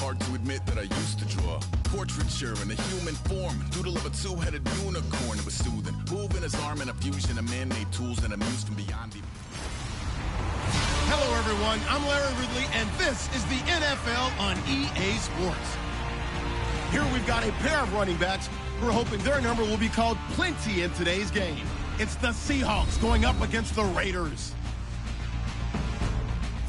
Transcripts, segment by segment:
hard to admit that I used to draw portraiture in a human form, doodle of a two-headed unicorn. It was soothing, moving his arm in a fusion of man-made tools and amused from beyond even. Hello, everyone. I'm Larry Ridley, and this is the NFL on EA Sports. Here we've got a pair of running backs who are hoping their number will be called plenty in today's game. It's the Seahawks going up against the Raiders.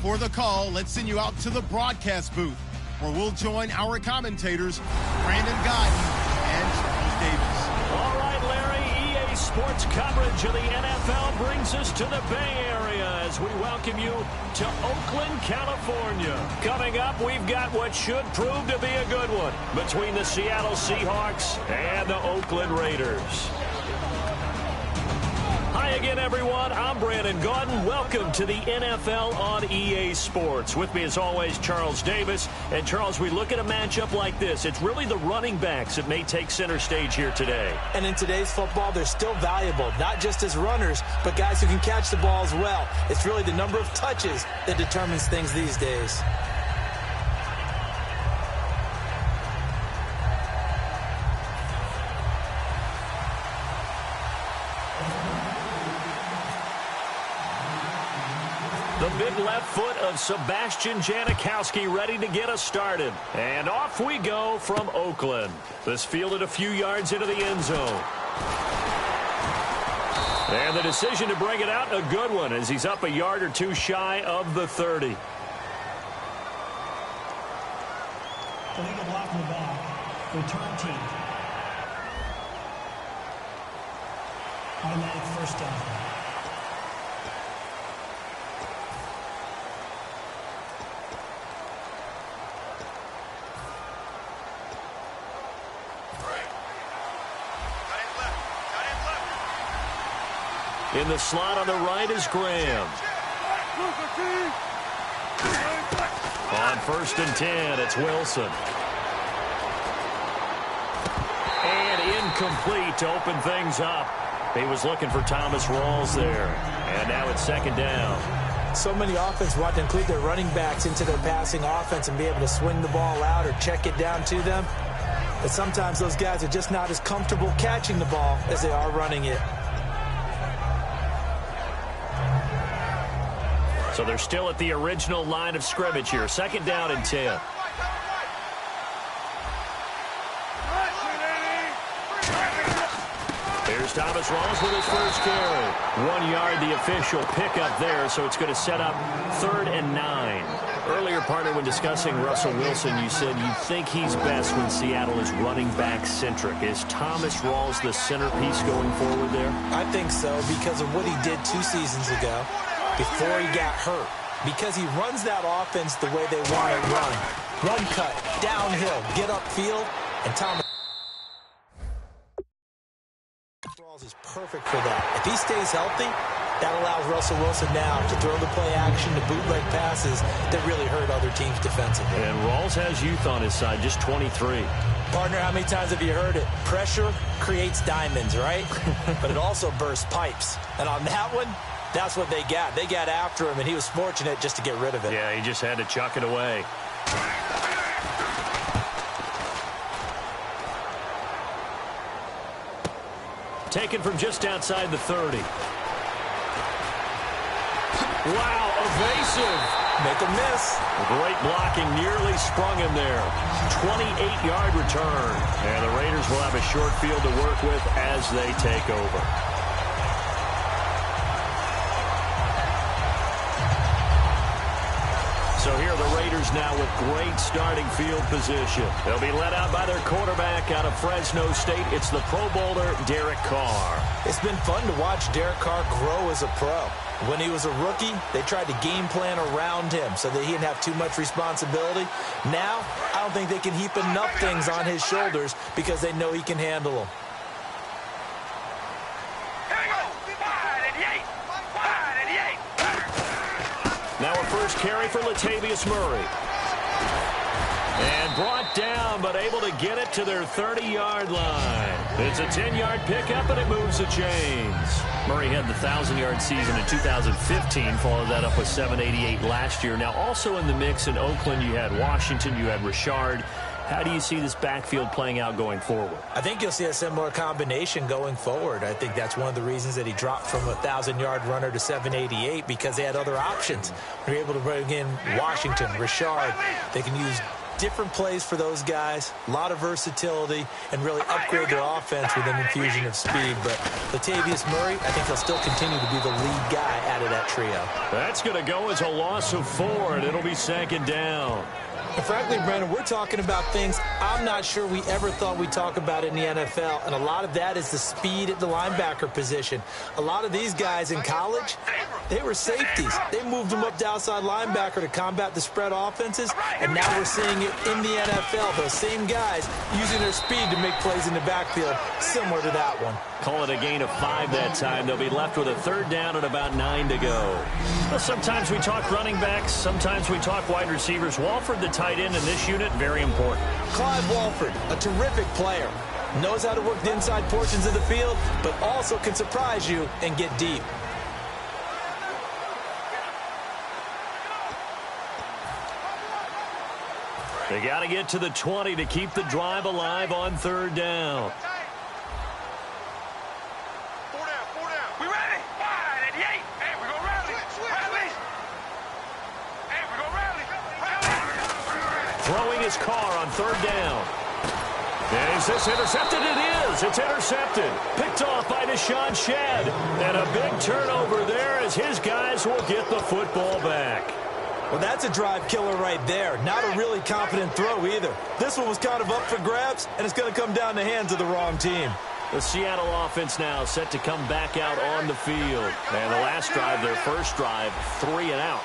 For the call, let's send you out to the broadcast booth, where we'll join our commentators, Brandon Guyton and Charles Davis. All right, Larry, EA Sports coverage of the NFL brings us to the Bay Area as we welcome you to Oakland, California. Coming up, we've got what should prove to be a good one between the Seattle Seahawks and the Oakland Raiders. Hi again, everyone. I'm Brandon Guyton. Welcome to the NFL on EA Sports. With me, as always, Charles Davis. And, Charles, we look at a matchup like this. It's really the running backs that may take center stage here today. And in today's football, they're still valuable, not just as runners, but guys who can catch the ball as well. It's really the number of touches that determines things these days. The big left foot of Sebastian Janikowski ready to get us started. And off we go from Oakland. This fielded a few yards into the end zone. And the decision to bring it out, a good one, as he's up a yard or two shy of the 30. Illegal block in the back. Return team. Automatic first down. In the slot on the right is Graham. On 1st and 10, it's Wilson. And incomplete to open things up. He was looking for Thomas Rawls there. And now it's 2nd down. So many offenses want to include their running backs into their passing offense and be able to swing the ball out or check it down to them. But sometimes those guys are just not as comfortable catching the ball as they are running it. So they're still at the original line of scrimmage here. 2nd down and 10. Here's Thomas Rawls with his first carry. 1 yard, the official pickup there, so it's going to set up 3rd and 9. Earlier, partner, when discussing Russell Wilson, you said you think he's best when Seattle is running back centric. Is Thomas Rawls the centerpiece going forward there? I think so, because of what he did 2 seasons ago. Before he got hurt, because he runs that offense the way they want it run. Run cut, downhill, get upfield, and Thomas Rawls is perfect for that. If he stays healthy, that allows Russell Wilson now to throw the play action, to bootleg passes that really hurt other teams defensively. And Rawls has youth on his side, just 23. Partner, how many times have you heard it? Pressure creates diamonds, right? But it also bursts pipes. And on that one, that's what they got. They got after him, and he was fortunate just to get rid of it. Yeah, he just had to chuck it away. Taken from just outside the 30. Wow, evasive. Make a miss. Great blocking, nearly sprung him there. 28-yard return. And the Raiders will have a short field to work with as they take over. So here are the Raiders now with great starting field position. They'll be led out by their quarterback out of Fresno State. It's the Pro Bowler, Derek Carr. It's been fun to watch Derek Carr grow as a pro. When he was a rookie, they tried to game plan around him so that he didn't have too much responsibility. Now, I don't think they can heap enough things on his shoulders because they know he can handle them. Now a first carry for Latavius Murray. And brought down, but able to get it to their 30-yard line. It's a 10-yard pickup, and it moves the chains. Murray had the 1,000-yard season in 2015, followed that up with 788 last year. Now, also in the mix in Oakland, you had Washington, you had Richard. How do you see this backfield playing out going forward? I think you'll see a similar combination going forward. I think that's one of the reasons that he dropped from a 1,000-yard runner to 788, because they had other options. They're able to bring in Washington, Richard. They can use different plays for those guys, a lot of versatility, and really upgrade their offense with an infusion of speed. But Latavius Murray, I think he'll still continue to be the lead guy out of that trio. That's going to go as a loss of 4, and it'll be second down. And frankly, Brandon, we're talking about things I'm not sure we ever thought we'd talk about in the NFL, and a lot of that is the speed at the linebacker position. A lot of these guys in college, they were safeties. They moved them up to outside linebacker to combat the spread offenses, and now we're seeing it in the NFL. Those same guys using their speed to make plays in the backfield, similar to that one. Call it a gain of 5 that time. They'll be left with a 3rd down and about 9 to go. Well, sometimes we talk running backs. Sometimes we talk wide receivers. Walford, the tight end in this unit, very important. Clive Walford, a terrific player. Knows how to work the inside portions of the field, but also can surprise you and get deep. They got to get to the 20 to keep the drive alive on 3rd down. Throwing his car on 3rd down. And is this intercepted? It is. It's intercepted. Picked off by Deshaun Shedd. And a big turnover there as his guys will get the football back. Well, that's a drive killer right there. Not a really confident throw either. This one was kind of up for grabs, and it's going to come down the hands of the wrong team. The Seattle offense now set to come back out on the field. And the last drive, their first drive, 3 and out.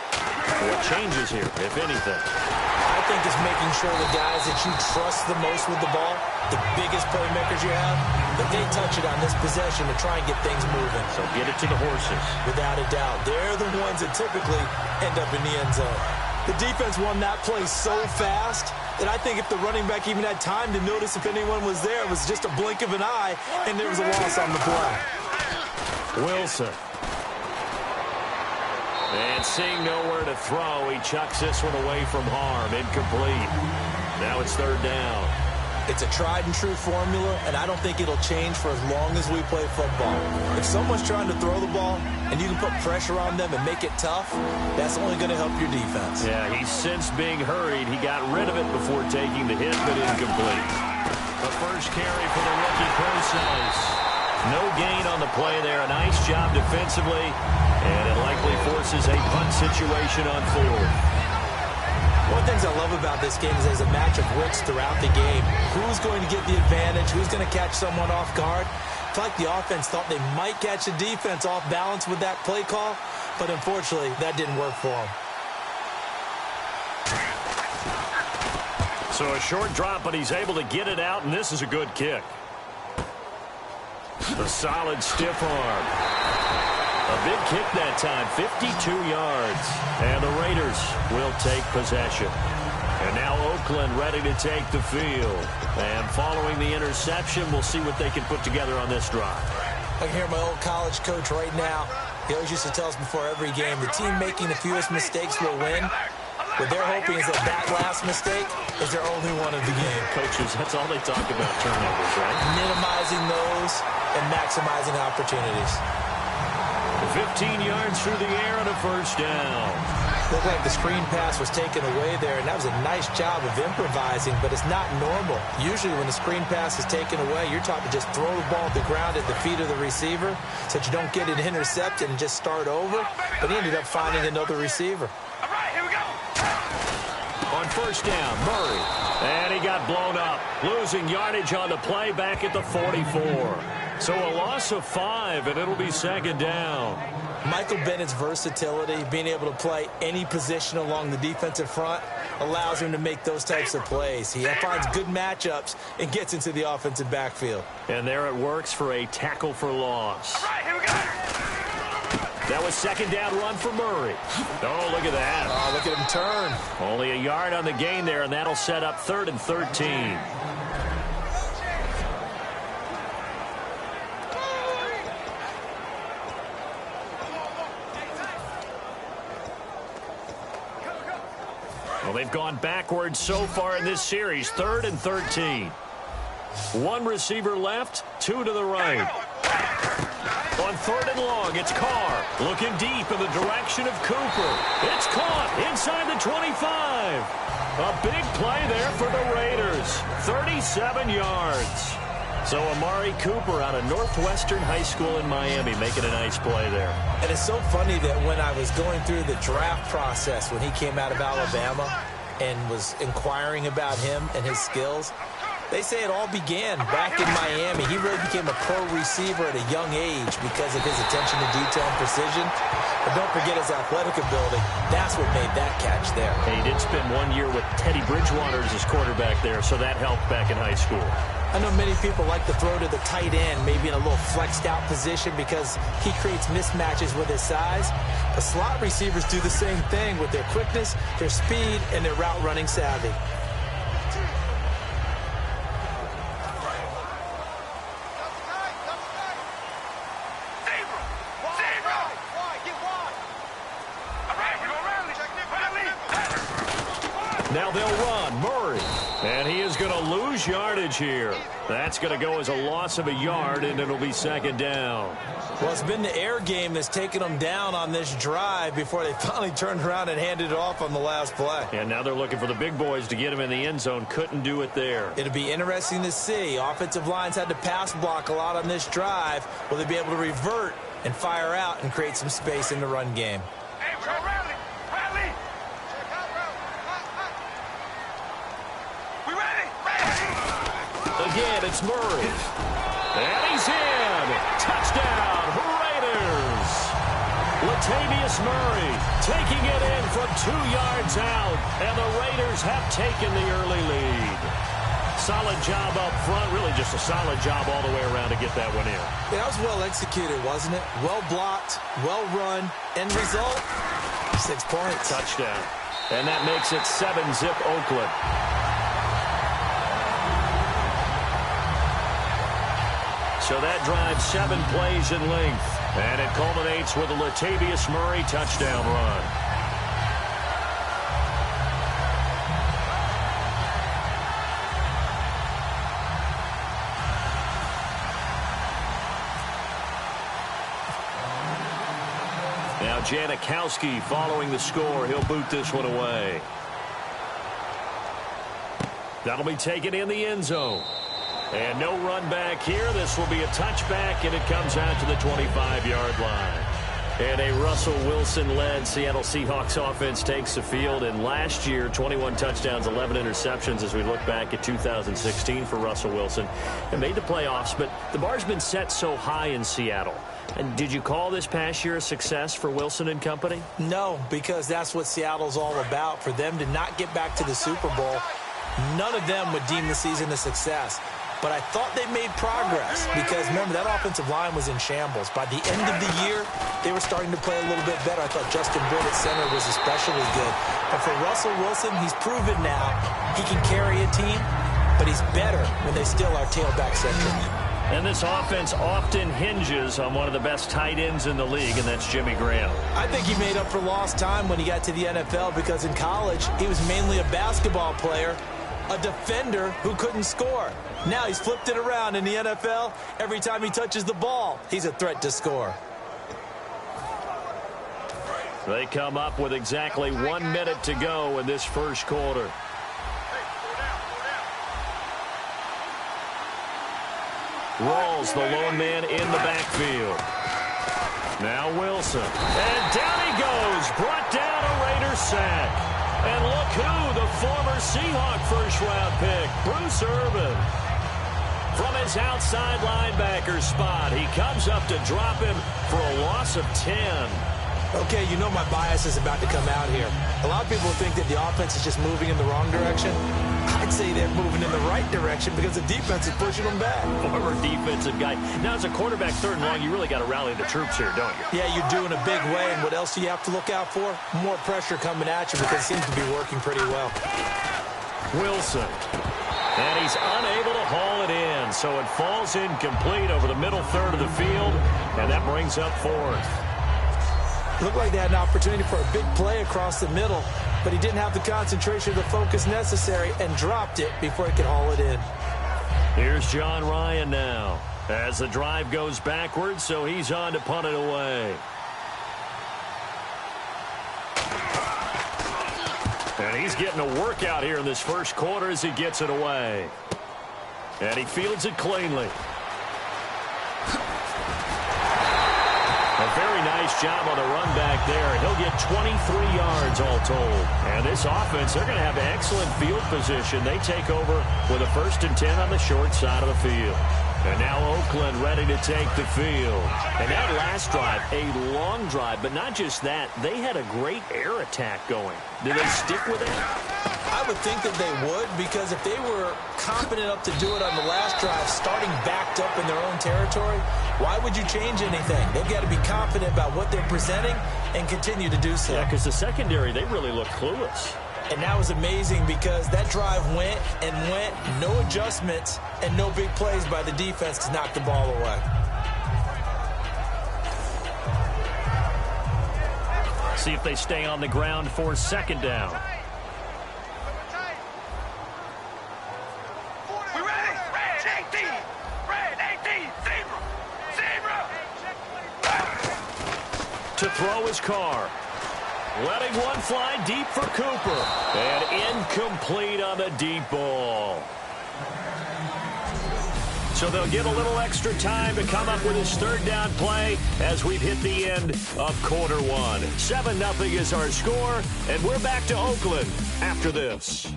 What changes here, if anything? I think it's making sure the guys that you trust the most with the ball, the biggest playmakers you have, that they touch it on this possession to try and get things moving. So get it to the horses. Without a doubt. They're the ones that typically end up in the end zone. The defense won that play so fast that I think if the running back even had time to notice if anyone was there, it was just a blink of an eye, and there was a loss on the play. Wilson. And seeing nowhere to throw, he chucks this one away from harm. Incomplete. Now it's 3rd down. It's a tried-and-true formula, and I don't think it'll change for as long as we play football. If someone's trying to throw the ball and you can put pressure on them and make it tough, that's only going to help your defense. Yeah, he sensed being hurried. He got rid of it before taking the hit, but incomplete. The first carry for the rookie Process. No gain on the play there. A nice job defensively, and it likely forces a punt situation on 4th. One of the things I love about this game is there's a match of wits throughout the game. Who's going to get the advantage? Who's going to catch someone off guard? I feel like the offense thought they might catch the defense off balance with that play call, but unfortunately, that didn't work for them. So a short drop, but he's able to get it out, and this is a good kick. The solid stiff arm. A big kick that time, 52 yards. And the Raiders will take possession. And now Oakland ready to take the field. And following the interception, we'll see what they can put together on this drive. I can hear my old college coach right now. He always used to tell us before every game, the team making the fewest mistakes will win. What they're hoping is that last mistake is their only one of the game. Coaches, that's all they talk about, turnovers, right? Minimizing those and maximizing opportunities. 15 yards through the air and a first down. Looked like the screen pass was taken away there, and that was a nice job of improvising, but it's not normal. Usually when the screen pass is taken away, you're taught to just throw the ball at the ground at the feet of the receiver so that you don't get it intercepted and just start over. But he ended up finding another receiver. All right, here we go. On first down, Murray. And he got blown up, losing yardage on the play back at the 44. So a loss of 5, and it'll be second down. Michael Bennett's versatility, being able to play any position along the defensive front, allows him to make those types of plays. He finds good matchups and gets into the offensive backfield. And there it works for a tackle for loss. All right, here we go. That was second down run for Murray. Oh, look at that. Oh, look at him turn. Only a yard on the gain there, and that'll set up 3rd and 13. Well, they've gone backwards so far in this series. 3rd and 13. One receiver left, 2 to the right. On 3rd and long, it's Carr looking deep in the direction of Cooper. It's caught inside the 25. A big play there for the Raiders. 37 yards. So Amari Cooper out of Northwestern High School in Miami making a nice play there. And it's so funny that when I was going through the draft process when he came out of Alabama and was inquiring about him and his skills, they say it all began back in Miami. He really became a pro receiver at a young age because of his attention to detail and precision. But don't forget his athletic ability. That's what made that catch there. He did spend 1 year with Teddy Bridgewater as his quarterback there, so that helped back in high school. I know many people like to throw to the tight end, maybe in a little flexed out position because he creates mismatches with his size. But slot receivers do the same thing with their quickness, their speed, and their route running savvy. Now they'll run. Murray. And he is going to lose yardage here. That's going to go as a loss of a yard, and it'll be second down. Well, it's been the air game that's taken them down on this drive before they finally turned around and handed it off on the last play. And now they're looking for the big boys to get him in the end zone. Couldn't do it there. It'll be interesting to see. Offensive lines had to pass block a lot on this drive. Will they be able to revert and fire out and create some space in the run game? Again, it's Murray. And he's in. Touchdown, Raiders. Latavius Murray taking it in from 2 yards out. And the Raiders have taken the early lead. Solid job up front. Really just a solid job all the way around to get that one in. Yeah, that was well executed, wasn't it? Well blocked, well run. End result, 6 points. Touchdown. And that makes it 7-zip Oakland. So that drives 7 plays in length. And it culminates with a Latavius Murray touchdown run. Now Janikowski following the score. He'll boot this one away. That'll be taken in the end zone. And no run back here. This will be a touchback, and it comes out to the 25-yard line. And a Russell Wilson-led Seattle Seahawks offense takes the field. And last year, 21 touchdowns, 11 interceptions as we look back at 2016 for Russell Wilson. And made the playoffs, but the bar's been set so high in Seattle. And did you call this past year a success for Wilson and company? No, because that's what Seattle's all about. For them to not get back to the Super Bowl, none of them would deem the season a success. But I thought they made progress because, remember, that offensive line was in shambles. By the end of the year, they were starting to play a little bit better. I thought Justin Britt at center was especially good. But for Russell Wilson, he's proven now he can carry a team, but he's better when they still are tailback-centric. And this offense often hinges on one of the best tight ends in the league, and that's Jimmy Graham. I think he made up for lost time when he got to the NFL because in college, he was mainly a basketball player, a defender who couldn't score. Now he's flipped it around in the NFL. Every time he touches the ball, he's a threat to score. They come up with exactly 1 minute to go in this first quarter. Rawls, the lone man in the backfield. Now Wilson. And down he goes. Brought down a Raider sack. And look who, the former Seahawk first-round pick, Bruce Irvin. From his outside linebacker spot, he comes up to drop him for a loss of 10. Okay, you know my bias is about to come out here. A lot of people think that the offense is just moving in the wrong direction. I'd say they're moving in the right direction because the defense is pushing them back. Former defensive guy. Now, as a quarterback, third and long, you really got to rally the troops here, don't you? Yeah, you're doing a big way, and what else do you have to look out for? More pressure coming at you because it seems to be working pretty well. Wilson. And he's unable to haul it in, so it falls incomplete over the middle third of the field, and that brings up fourth. Looked like they had an opportunity for a big play across the middle, but he didn't have the concentration or the focus necessary and dropped it before he could haul it in. Here's John Ryan now as the drive goes backwards, so he's on to punt it away. And he's getting a workout here in this first quarter as he gets it away. And he fields it cleanly. A very nice job on the run back there. He'll get 23 yards all told. And this offense, they're going to have excellent field position. They take over with a 1st and 10 on the short side of the field. And now Oakland ready to take the field. And that last drive, a long drive, but not just that. They had a great air attack going. Do they stick with it? I would think that they would, because if they were confident enough to do it on the last drive, starting backed up in their own territory, why would you change anything? They've got to be confident about what they're presenting and continue to do so. Yeah, because the secondary, they really look clueless. And that was amazing because that drive went and went, no adjustments, and no big plays by the defense to knock the ball away. See if they stay on the ground for 2nd down. We ready? Red 18! Red 18! Zebra! To throw his car. Letting one fly deep for Cooper. And incomplete on the deep ball. So they'll get a little extra time to come up with his 3rd down play as we've hit the end of quarter 1. 7-0 is our score, and we're back to Oakland after this.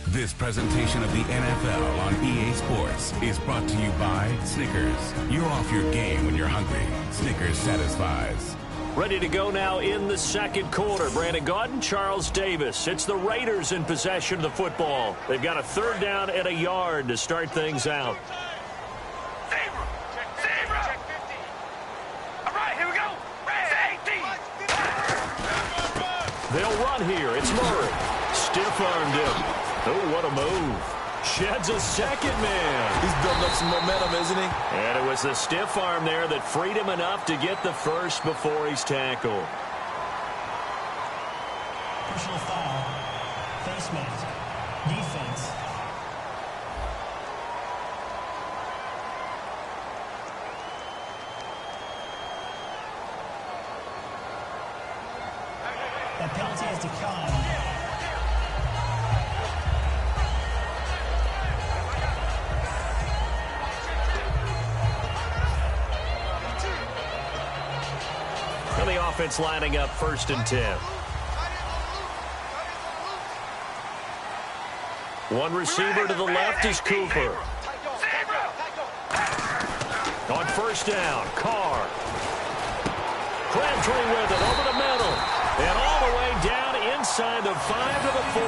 This presentation of the NFL on EA Sports is brought to you by Snickers. You're off your game when you're hungry. Snickers satisfies. Ready to go now in the 2nd quarter. Brandon Gaudin, Charles Davis. It's the Raiders in possession of the football. They've got a 3rd down and a yard to start things out. Zebra! All right, here we go. Red 18! They'll run here. It's Murray. Stiff-armed him. Oh, what a move. Sheds a 2nd man. He's building up some momentum, isn't he? And it was the stiff arm there that freed him enough to get the first before he's tackled. Personal foul. Face mask. Defense. That penalty has declined. The offense lining up 1st and 10. One receiver to the left is Cooper. On 1st down, Carr. Crabtree with it over the middle. And all the way down inside the 5 to the 4.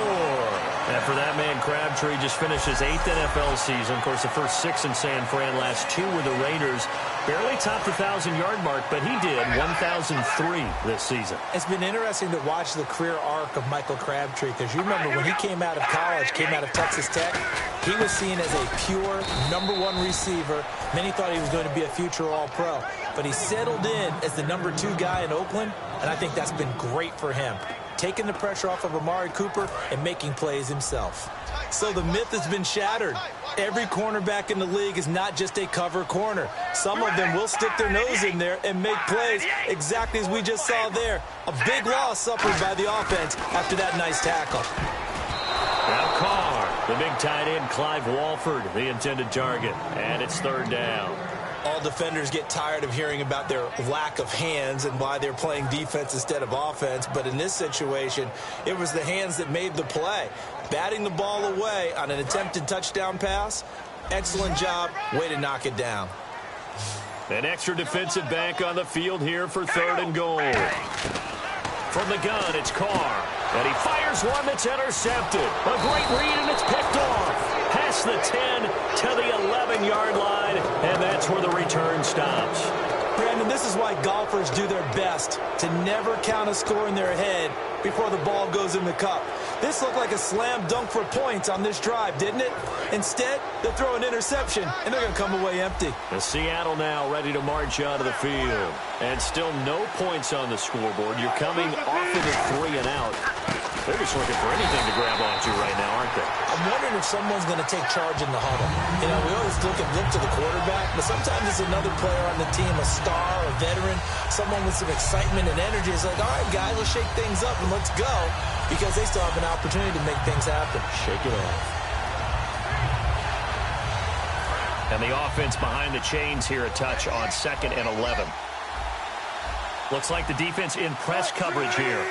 And for that man, Crabtree just finished his 8th NFL season. Of course, the first 6 in San Fran, last 2 with the Raiders. Barely topped the 1,000-yard mark, but he did 1,003 this season. It's been interesting to watch the career arc of Michael Crabtree, because you remember when he came out of college, came out of Texas Tech, he was seen as a pure #1 receiver. Many thought he was going to be a future All-Pro, but he settled in as the #2 guy in Oakland, and I think that's been great for him, taking the pressure off of Amari Cooper and making plays himself. So the myth has been shattered. Every cornerback in the league is not just a cover corner. Some of them will stick their nose in there and make plays exactly as we just saw there. A big loss suffered by the offense after that nice tackle. Now Carr, the big tight end, Clive Walford, the intended target. And it's 3rd down. All defenders get tired of hearing about their lack of hands and why they're playing defense instead of offense. But in this situation, it was the hands that made the play. Batting the ball away on an attempted touchdown pass, Excellent job. Way to knock it down. An extra defensive back on the field here for 3rd and goal. From the gun, it's Carr. And he fires one that's intercepted. A great read, and it's picked off. Past the 10 to the 11-yard line, and that's where the return stops. Brandon, this is why golfers do their best to never count a score in their head before the ball goes in the cup. This looked like a slam dunk for points on this drive, didn't it? Instead, they throw an interception, and they're going to come away empty. The Seattle now ready to march out of the field. And still no points on the scoreboard. You're coming off of the 3 and out. They're just looking for anything to grab onto right now, aren't they? I'm wondering if someone's going to take charge in the huddle. You know, we always look to the quarterback, but sometimes it's another player on the team, a star, a veteran, someone with some excitement and energy. It's like, all right, guys, let's shake things up and let's go, because they still have an opportunity to make things happen. Shake it off. And the offense behind the chains here, a touch on 2nd and 11. Looks like the defense in press coverage here.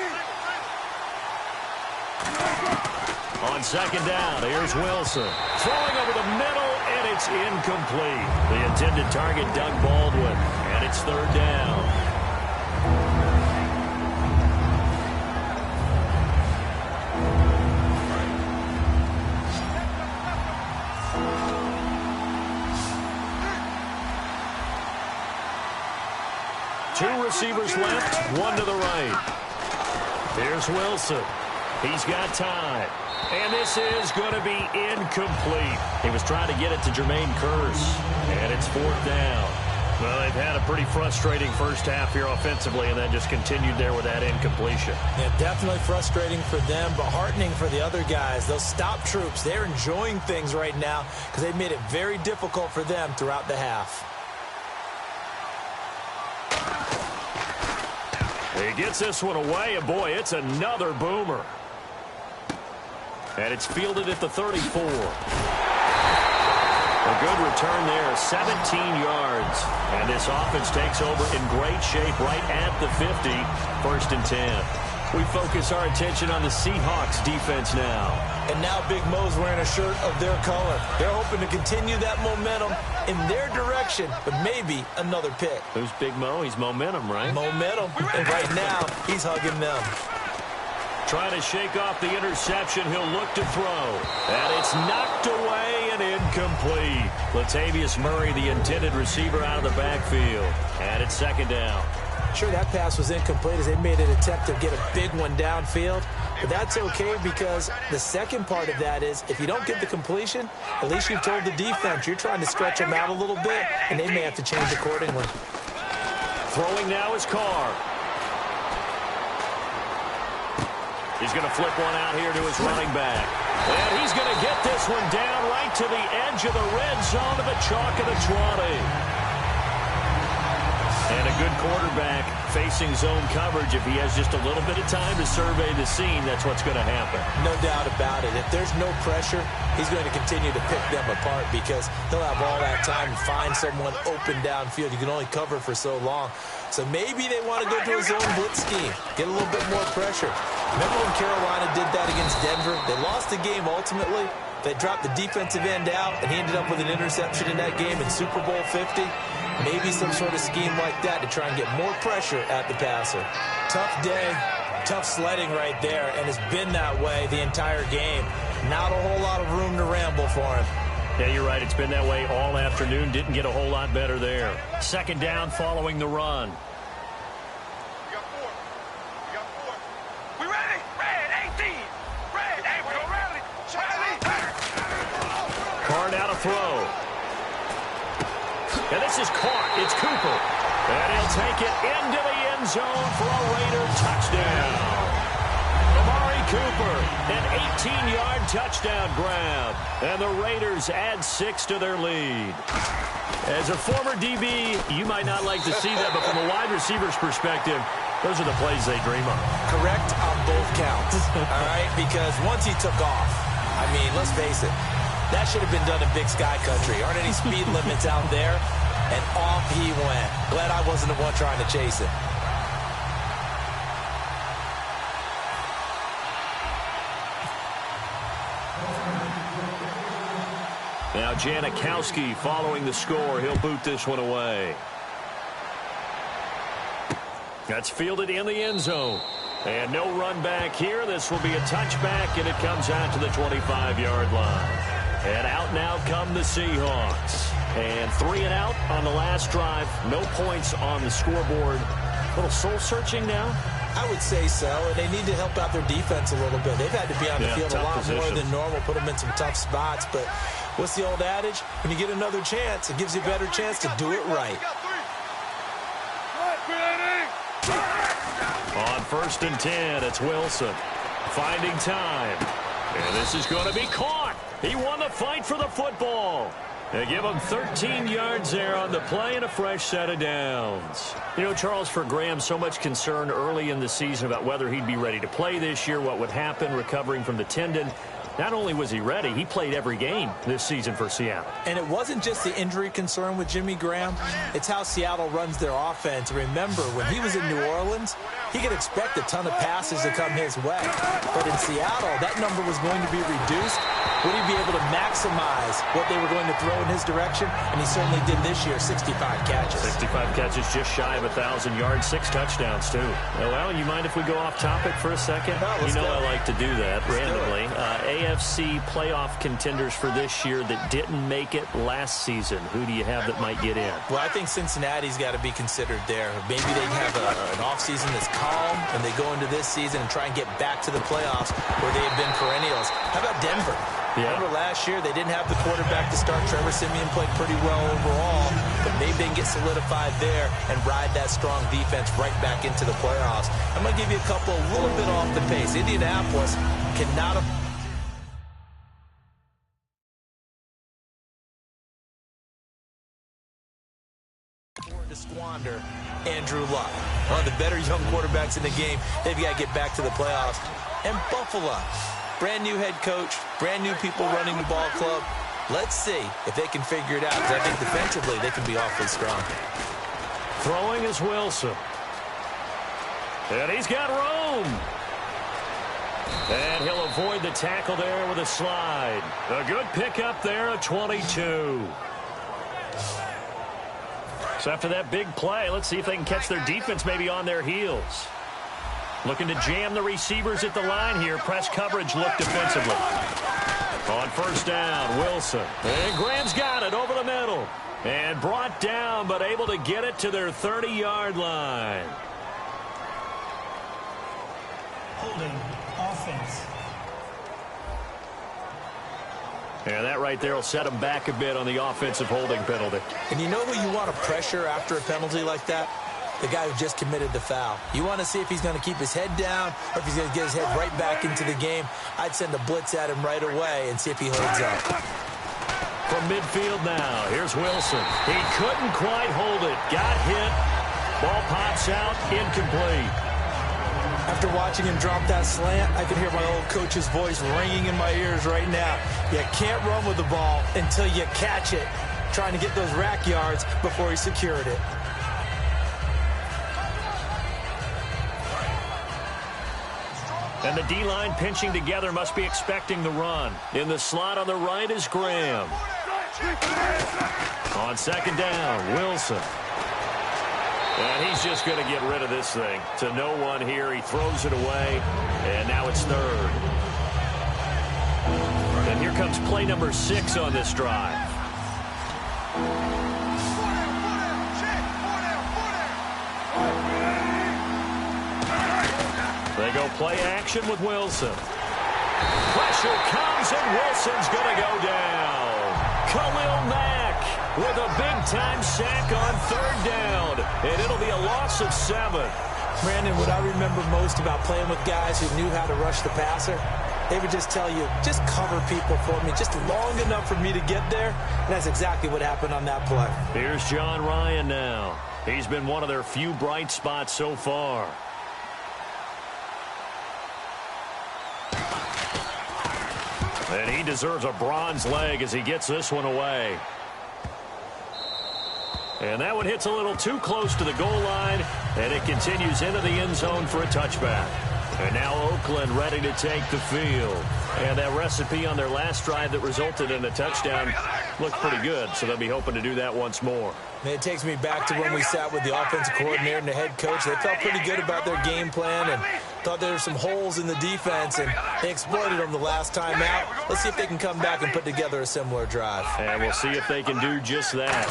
On 2nd down, here's Wilson. Throwing over the middle, and it's incomplete. The intended target, Doug Baldwin, and it's 3rd down. Two receivers left, one to the right. Here's Wilson. He's got time. And this is going to be incomplete. He was trying to get it to Jermaine Kearse. And it's 4th down. Well, they've had a pretty frustrating first half here offensively, and then just continued there with that incompletion. Yeah, definitely frustrating for them, but heartening for the other guys. Those stop troops, they're enjoying things right now because they've made it very difficult for them throughout the half. He gets this one away, and boy, it's another boomer. And it's fielded at the 34. A good return there, 17 yards. And this offense takes over in great shape right at the 50, 1st and 10. We focus our attention on the Seahawks defense now. And now Big Mo's wearing a shirt of their color. They're hoping to continue that momentum in their direction, but maybe another pick. Who's Big Mo? He's momentum, right? Momentum. And right now, he's hugging them. Trying to shake off the interception. He'll look to throw. And it's knocked away and incomplete. Latavius Murray, the intended receiver, out of the backfield. And it's 2nd down. Sure, that pass was incomplete as they made an attempt to get a big one downfield. But that's okay because the second part of that is if you don't get the completion, at least you've told the defense you're trying to stretch them out a little bit, and they may have to change accordingly. Throwing now is Carr. He's going to flip one out here to his running back. And he's going to get this one down right to the edge of the red zone of the chalk of the 20. And a good quarterback facing zone coverage. If he has just a little bit of time to survey the scene, that's what's going to happen. No doubt about it. If there's no pressure, he's going to continue to pick them apart because he'll have all that time to find someone open downfield. You can only cover for so long. So maybe they want to go to a zone blitz scheme, get a little bit more pressure. Remember when Carolina did that against Denver? They lost the game ultimately. They dropped the defensive end out, and he ended up with an interception in that game in Super Bowl 50. Maybe some sort of scheme like that to try and get more pressure at the passer. Tough day, tough sledding right there, and it's been that way the entire game. Not a whole lot of room to ramble for him. Yeah, you're right. It's been that way all afternoon. Didn't get a whole lot better there. 2nd down following the run. We ready? Red 18. Red, hey, we're going rally. Carr now to throw. And this is caught. It's Cooper. And he'll take it into the end zone for a Raider touchdown. Amari Cooper, an 18-yard touchdown grab. And the Raiders add 6 to their lead. As a former DB, you might not like to see that, but from a wide receiver's perspective, those are the plays they dream of. Correct on both counts, all right? Because once he took off, I mean, let's face it, that should have been done in Big Sky Country. Aren't any speed limits out there? And off he went. Glad I wasn't the one trying to chase it. Now Janikowski following the score. He'll boot this one away. That's fielded in the end zone. And no run back here. This will be a touchback, and it comes out to the 25-yard line. And out now come the Seahawks. And 3 and out on the last drive. No points on the scoreboard. A little soul-searching now? I would say so, and they need to help out their defense a little bit. They've had to be on the field a lot more than normal, put them in some tough spots. But what's the old adage? When you get another chance, it gives you a better chance to do it right. On 1st and 10, it's Wilson finding time. And this is going to be caught. He won the fight for the football. They give him 13 yards there on the play and a fresh set of downs. You know, Charles, for Graham, so much concern early in the season about whether he'd be ready to play this year, what would happen recovering from the tendon. Not only was he ready, he played every game this season for Seattle. And it wasn't just the injury concern with Jimmy Graham. It's how Seattle runs their offense. Remember, when he was in New Orleans, he could expect a ton of passes to come his way. But in Seattle, that number was going to be reduced. Would he be able to maximize what they were going to throw in his direction? And he certainly did this year, 65 catches. 65 catches, just shy of 1,000 yards, 6 touchdowns, too. Well, you mind if we go off topic for a second? No, you know go. I like to do that Let's randomly. AFC playoff contenders for this year that didn't make it last season. Who do you have that might get in? Well, I think Cincinnati's got to be considered there. Maybe they have an offseason that's calm, and they go into this season and try and get back to the playoffs where they have been perennials. How about Denver? Yeah. Remember last year, they didn't have the quarterback to start. Trevor Siemian played pretty well overall, but maybe they can get solidified there and ride that strong defense right back into the playoffs. I'm going to give you a couple a little bit off the pace. Indianapolis cannot afford to squander Andrew Luck, one of the better young quarterbacks in the game. They've got to get back to the playoffs. And Buffalo, brand new head coach, brand new people running the ball club. Let's see if they can figure it out, because I think defensively they can be awfully strong. Throwing is Wilson. And he's got room. And he'll avoid the tackle there with a slide. A good pickup there, a 22. So after that big play, let's see if they can catch their defense maybe on their heels. Looking to jam the receivers at the line here. Press coverage look defensively. On 1st down, Wilson. And Graham's got it over the middle. And brought down, but able to get it to their 30-yard line. Holding offense. And that right there will set them back a bit on the offensive holding penalty. And you know who you want to pressure after a penalty like that? The guy who just committed the foul. You want to see if he's going to keep his head down or if he's going to get his head right back into the game. I'd send a blitz at him right away and see if he holds up. From midfield now, here's Wilson. He couldn't quite hold it. Got hit. Ball pops out, incomplete. After watching him drop that slant, I can hear my old coach's voice ringing in my ears right now. You can't run with the ball until you catch it. Trying to get those rack yards before he secured it. And the D-line pinching together must be expecting the run. In the slot on the right is Graham. On 2nd down, Wilson. And he's just going to get rid of this thing. To no one here. He throws it away. And now it's 3rd. And here comes play number 6 on this drive. They go play action with Wilson. Pressure comes, and Wilson's going to go down. Khalil Mack with a big-time sack on 3rd down, and it'll be a loss of 7. Brandon, what I remember most about playing with guys who knew how to rush the passer, they would just tell you, just cover people for me, just long enough for me to get there, and that's exactly what happened on that play. Here's John Ryan now. He's been one of their few bright spots so far. And he deserves a bronze leg as he gets this one away. And that one hits a little too close to the goal line, and it continues into the end zone for a touchback. And now Oakland ready to take the field. And that recipe on their last drive that resulted in a touchdown looked pretty good, so they'll be hoping to do that once more. And it takes me back to when we sat with the offensive coordinator and the head coach. They felt pretty good about their game plan and thought there were some holes in the defense, and they exploited them the last time out. Let's see if they can come back and put together a similar drive. And we'll see if they can do just that.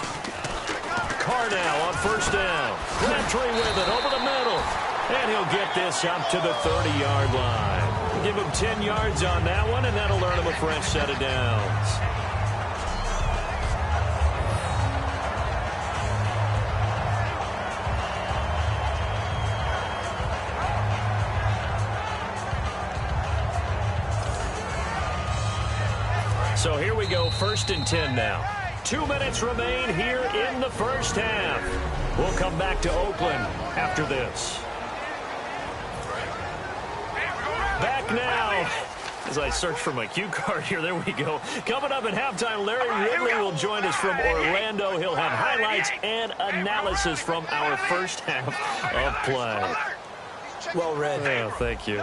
Carr now on first down. Crabtree with it over the middle. And he'll get this up to the 30-yard line. Give him 10 yards on that one, and that'll earn him a fresh set of downs. So here we go, 1st and 10 now. 2 minutes remain here in the first half. We'll come back to Oakland after this. Back now. As I search for my cue card here, there we go. Coming up at halftime, Larry Ridley will join us from Orlando. He'll have highlights and analysis from our first half of play. Well read. Oh, thank you.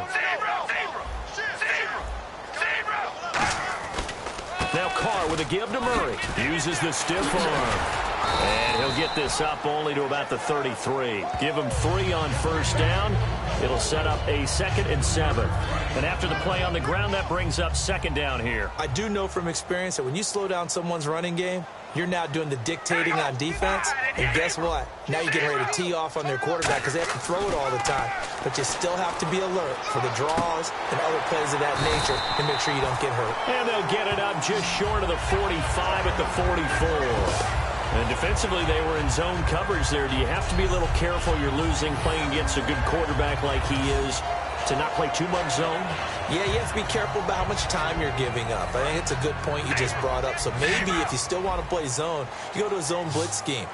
Now Carr with a give to Murray. Uses the stiff arm. And he'll get this up only to about the 33. Give him 3 on first down. It'll set up a 2nd and 7. And after the play on the ground, that brings up 2nd down here. I do know from experience that when you slow down someone's running game, you're now doing the dictating on defense. And guess what? Now you're getting ready to tee off on their quarterback because they have to throw it all the time. But you still have to be alert for the draws and other plays of that nature and make sure you don't get hurt. And they'll get it up just short of the 45 at the 44. And defensively, they were in zone coverage there. Do you have to be a little careful? You're losing playing against a good quarterback like he is to not play too much zone? Yeah, you have to be careful about how much time you're giving up. I think it's a good point you just brought up. So maybe if you still want to play zone, you go to a zone blitz scheme.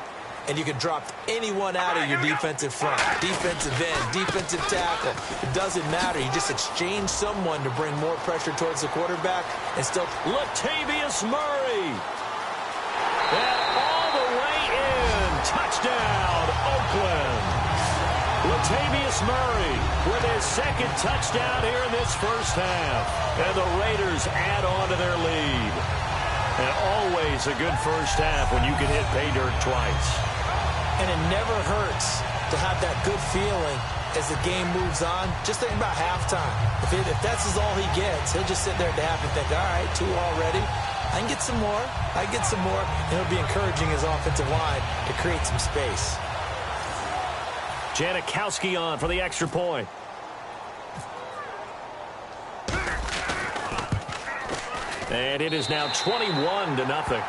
And you can drop anyone out of your defensive front, defensive end, defensive tackle. It doesn't matter. You just exchange someone to bring more pressure towards the quarterback and still... Latavius Murray. And all the way in. Touchdown, Oakland. Latavius Murray with his 2nd touchdown here in this first half. And the Raiders add on to their lead. And always a good first half when you can hit pay dirt twice. And it never hurts to have that good feeling as the game moves on. Just think about halftime. If that's all he gets, he'll just sit there at the half and think, all right, 2 already. I can get some more. I can get some more. And he'll be encouraging his offensive line to create some space. Janikowski on for the extra point. And it is now 21-0.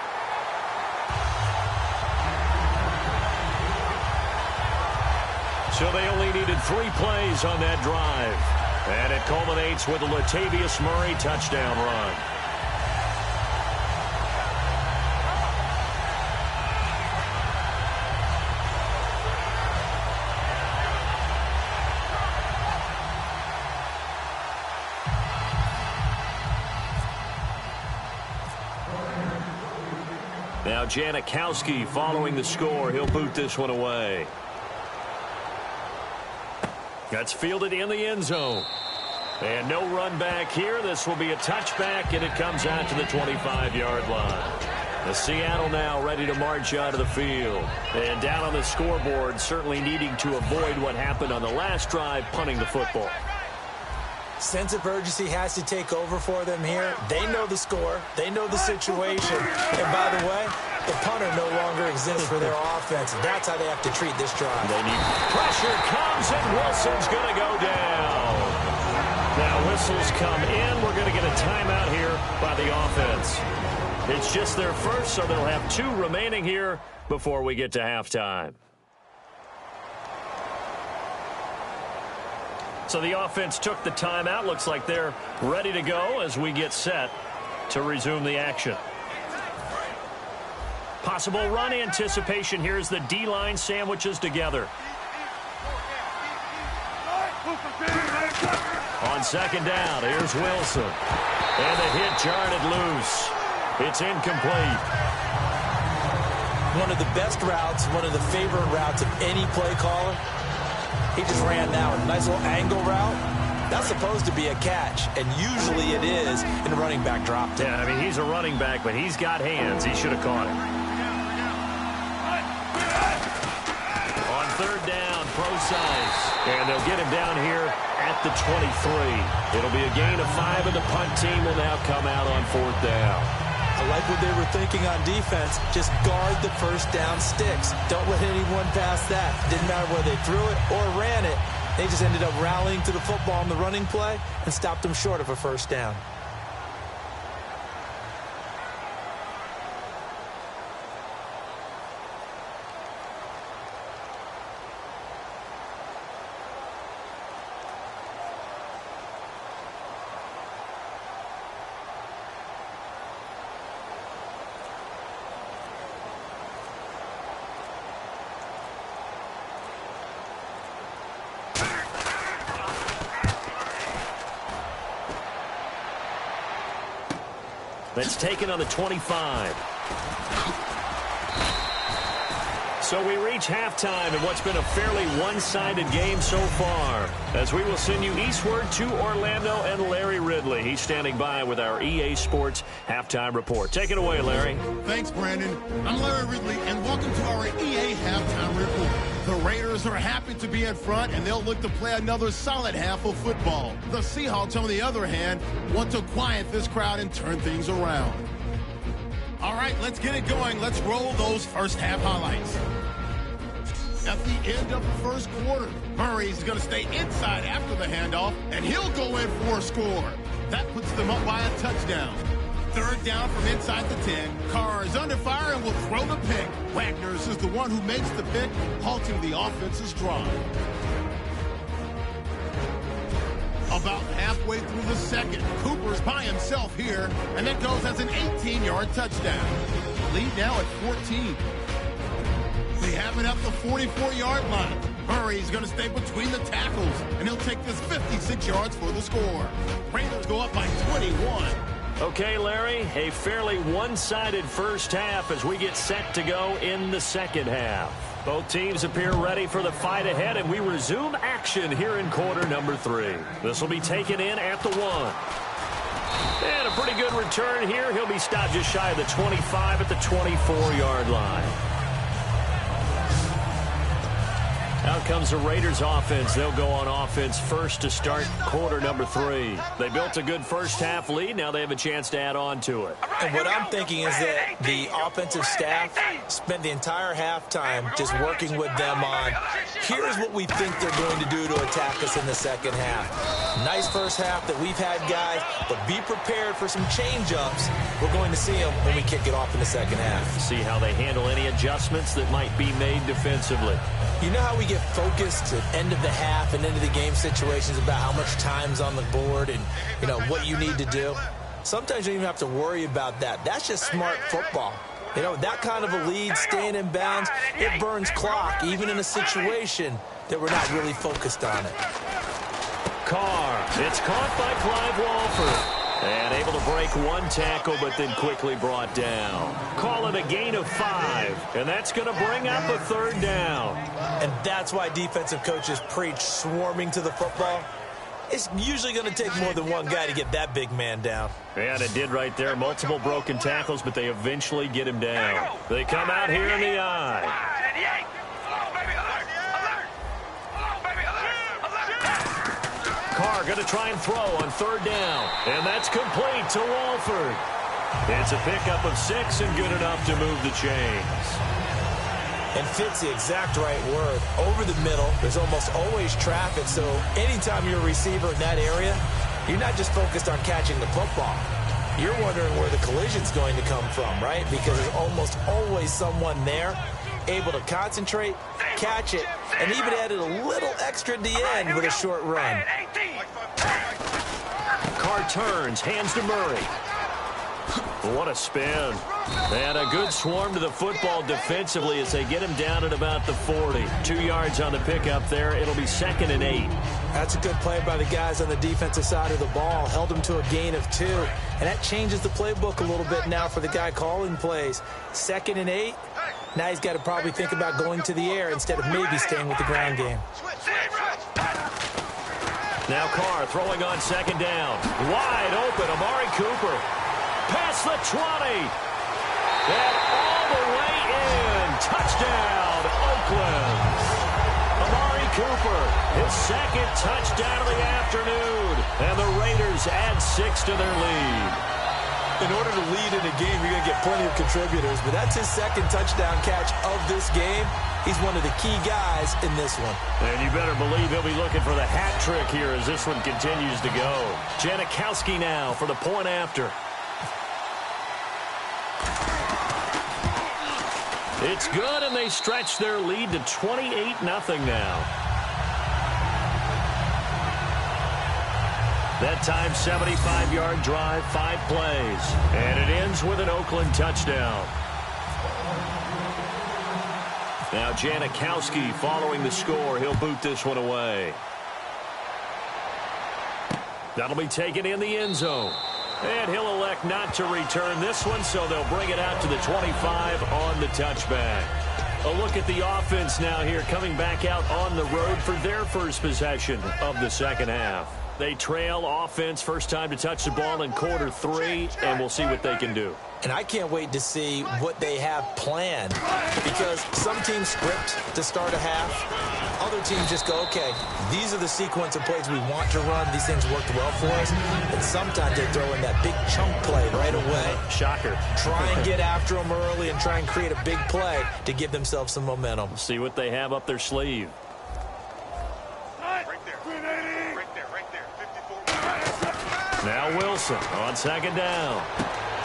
So they only needed 3 plays on that drive. And it culminates with a Latavius Murray touchdown run. Now Janikowski following the score. He'll boot this one away. That's fielded in the end zone. And no run back here. This will be a touchback, and it comes out to the 25-yard line. The Seattle now ready to march out of the field. And down on the scoreboard, certainly needing to avoid what happened on the last drive, punting the football. Sense of urgency has to take over for them here. They know the score. They know the situation. And by the way, the punter no longer exists for their offense. That's how they have to treat this drive. They need pressure comes, and Wilson's going to go down. Now whistles come in. We're going to get a timeout here by the offense. It's just their first, so they'll have 2 remaining here before we get to halftime. So the offense took the timeout. Looks like they're ready to go as we get set to resume the action. Possible run anticipation here as the D-line sandwiches together. On 2nd down, here's Wilson. And the hit jarred it loose. It's incomplete. One of the best routes, one of the favorite routes of any play caller. He just ran that one. Nice little angle route. That's supposed to be a catch, and usually it is in a running back drop. Yeah, I mean, he's a running back, but he's got hands. He should have caught it. On third down, Procise. And they'll get him down here at the 23. It'll be a gain of 5, and the punt team will now come out on fourth down. I like what they were thinking on defense. Just guard the first down sticks. Don't let anyone pass that. Didn't matter whether they threw it or ran it. They just ended up rallying to the football on the running play and stopped them short of a first down. That's taken on the 25. So we reach halftime in what's been a fairly one-sided game so far, as we will send you eastward to Orlando and Larry Ridley. He's standing by with our EA Sports halftime report. Take it away, Larry. Thanks, Brandon. I'm Larry Ridley, and welcome to our EA halftime report. The Raiders are happy to be in front, and they'll look to play another solid half of football. The Seahawks, on the other hand, want to quiet this crowd and turn things around. All right, let's get it going. Let's roll those first half highlights. At the end of the first quarter, Murray's going to stay inside after the handoff, and he'll go in for a score. That puts them up by a touchdown. Third down from inside the 10. Carr is under fire and will throw the pick. Wagner's is the one who makes the pick, halting the offense's drive. About halfway through the second, Cooper's by himself here, and that goes as an 18-yard touchdown. Lead now at 14. They have it up the 44-yard line. Murray's going to stay between the tackles, and he'll take this 56 yards for the score. Raiders go up by 21. Okay, Larry, a fairly one-sided first half as we get set to go in the second half. Both teams appear ready for the fight ahead, and we resume action here in quarter number 3. This will be taken in at the 1. And a pretty good return here. He'll be stopped just shy of the 25 at the 24-yard line. Out comes the Raiders offense. They'll go on offense first to start quarter number 3. They built a good first half lead. Now they have a chance to add on to it. And what I'm thinking is that the offensive staff spent the entire halftime just working with them on, here's what we think they're going to do to attack us in the second half. Nice first half that we've had, guys, but be prepared for some change-ups. We're going to see them when we kick it off in the second half. See how they handle any adjustments that might be made defensively. You know how we get focused at end of the half and into the game situations about how much time's on the board and, you know, what you need to do? Sometimes you don't even have to worry about that. That's just smart football. You know, that kind of a lead, staying in bounds, it burns clock, even in a situation that we're not really focused on it. Carr, it's caught by Clive Walford. And able to break one tackle, but then quickly brought down. Call it a gain of 5, and that's going to bring up a third down. And that's why defensive coaches preach swarming to the football. It's usually going to take more than one guy to get that big man down. And it did right there. Multiple broken tackles, but they eventually get him down. They come out here in the eye. Carr going to try and throw on third down. And that's complete to Walford. It's a pickup of 6 and good enough to move the chains. And fits the exact right word. Over the middle, there's almost always traffic, so anytime you're a receiver in that area, you're not just focused on catching the football. You're wondering where the collision's going to come from, right? Because there's almost always someone there able to concentrate, catch it, and even added a little extra at the end with a short run. Carr turns, hands to Murray. What a spin. And a good swarm to the football defensively as they get him down at about the 40. 2 yards on the pickup there. It'll be 2nd and 8. That's a good play by the guys on the defensive side of the ball. Held him to a gain of 2. And that changes the playbook a little bit now for the guy calling plays. 2nd and 8. Now he's got to probably think about going to the air instead of maybe staying with the ground game. Now Carr throwing on second down. Wide open, Amari Cooper. Past the 20. And all the way in. Touchdown, Oakland. Amari Cooper, his second touchdown of the afternoon. And the Raiders add 6 to their lead. In order to lead in a game, you're going to get plenty of contributors, but that's his second touchdown catch of this game. He's one of the key guys in this one. And you better believe he'll be looking for the hat trick here as this one continues to go. Janikowski now for the point after. It's good, and they stretch their lead to 28-0 now. That time, 75-yard drive, 5 plays. And it ends with an Oakland touchdown. Now Janikowski following the score. He'll boot this one away. That'll be taken in the end zone. And he'll elect not to return this one, so they'll bring it out to the 25 on the touchback. A look at the offense now here, coming back out on the road for their first possession of the second half. They trail offense, first time to touch the ball in quarter 3, and we'll see what they can do. And I can't wait to see what they have planned, because some teams script to start a half. Other teams just go, okay, these are the sequence of plays we want to run. These things worked well for us. And sometimes they throw in that big chunk play right away. Shocker. Try and get after them early and try and create a big play to give themselves some momentum. See what they have up their sleeve. Now Wilson on second down.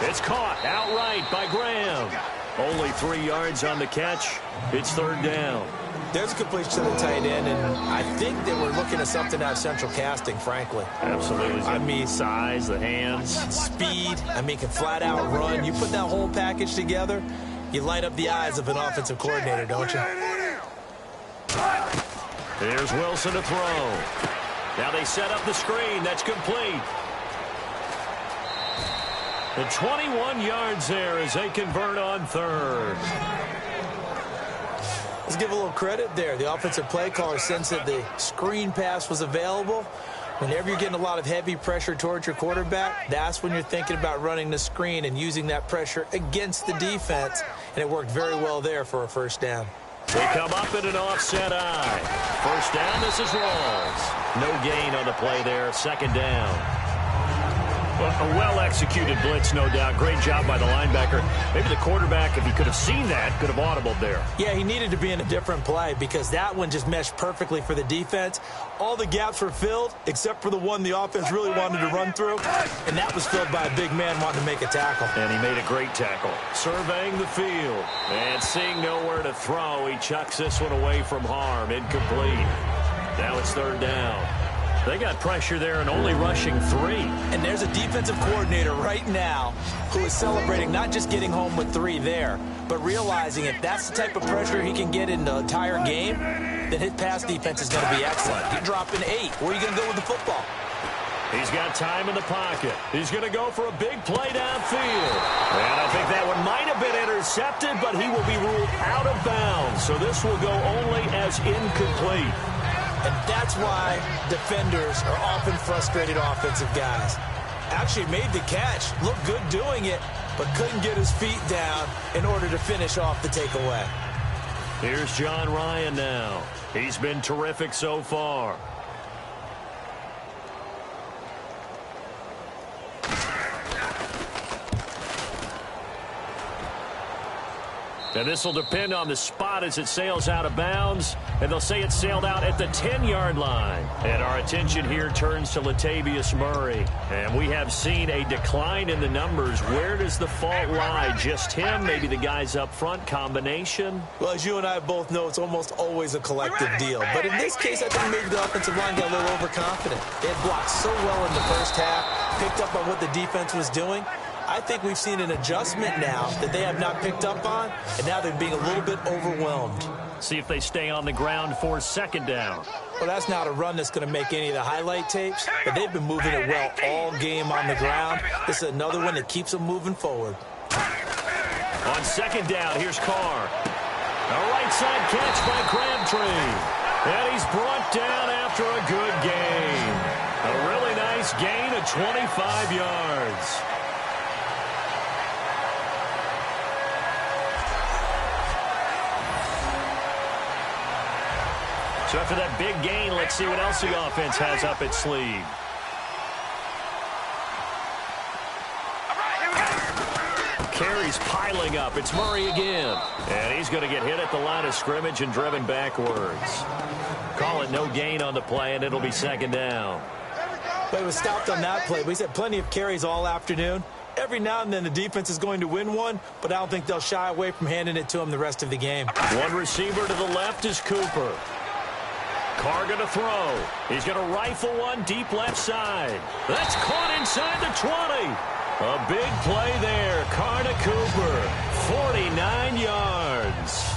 It's caught outright by Graham. Only 3 yards on the catch. It's third down. There's a completion to the tight end, and I think they were looking at something out of central casting, frankly. Absolutely. I mean, size, the hands. Speed. I mean, can flat out run. You put that whole package together, you light up the eyes of an offensive coordinator, don't you? Here's Wilson to throw. Now they set up the screen. That's complete. The 21 yards there as they convert on third. Let's give a little credit there. The offensive play caller sensed that the screen pass was available. Whenever you're getting a lot of heavy pressure towards your quarterback, that's when you're thinking about running the screen and using that pressure against the defense. And it worked very well there for a first down. They come up in an offset eye. First down, this is Rawls. No gain on the play there, second down. A well-executed blitz, no doubt. Great job by the linebacker. Maybe the quarterback, if he could have seen that, could have audibled there. Yeah, he needed to be in a different play because that one just meshed perfectly for the defense. All the gaps were filled except for the one the offense really wanted to run through, and that was filled by a big man wanting to make a tackle. And he made a great tackle. Surveying the field. And seeing nowhere to throw, he chucks this one away from harm. Incomplete. Now it's third down. They got pressure there and only rushing 3. And there's a defensive coordinator right now who is celebrating not just getting home with 3 there, but realizing if that's the type of pressure he can get in the entire game, then his pass defense is going to be excellent. You're dropping 8. Where are you going to go with the football? He's got time in the pocket. He's going to go for a big play downfield. And I think that one might have been intercepted, but he will be ruled out of bounds. So this will go only as incomplete. And that's why defenders are often frustrated offensive guys. Actually made the catch, looked good doing it, but couldn't get his feet down in order to finish off the takeaway. Here's John Ryan now. He's been terrific so far. And this will depend on the spot as it sails out of bounds. And they'll say it sailed out at the 10-yard line. And our attention here turns to Latavius Murray. And we have seen a decline in the numbers. Where does the fault lie? Just him? Maybe the guys up front? Combination? Well, as you and I both know, it's almost always a collective deal. But in this case, I think maybe the offensive line got a little overconfident. They had blocked so well in the first half, picked up on what the defense was doing. I think we've seen an adjustment now that they have not picked up on, and now they're being a little bit overwhelmed. See if they stay on the ground for second down. Well, that's not a run that's going to make any of the highlight tapes, but they've been moving it well all game on the ground. This is another one that keeps them moving forward. On second down, here's Carr. A right side catch by Crabtree. And he's brought down after a good game. gain of 25 yards. So after that big gain, let's see what else the offense has up its sleeve. Carries piling up. It's Murray again. And he's going to get hit at the line of scrimmage and driven backwards. Call it no gain on the play, and it'll be second down. But it was stopped on that play. We had plenty of carries all afternoon. Every now and then the defense is going to win one, but I don't think they'll shy away from handing it to him the rest of the game. One receiver to the left is Cooper. Carr going to throw. He's going to rifle one deep left side. That's caught inside the 20. A big play there. Carr to Cooper. 49 yards.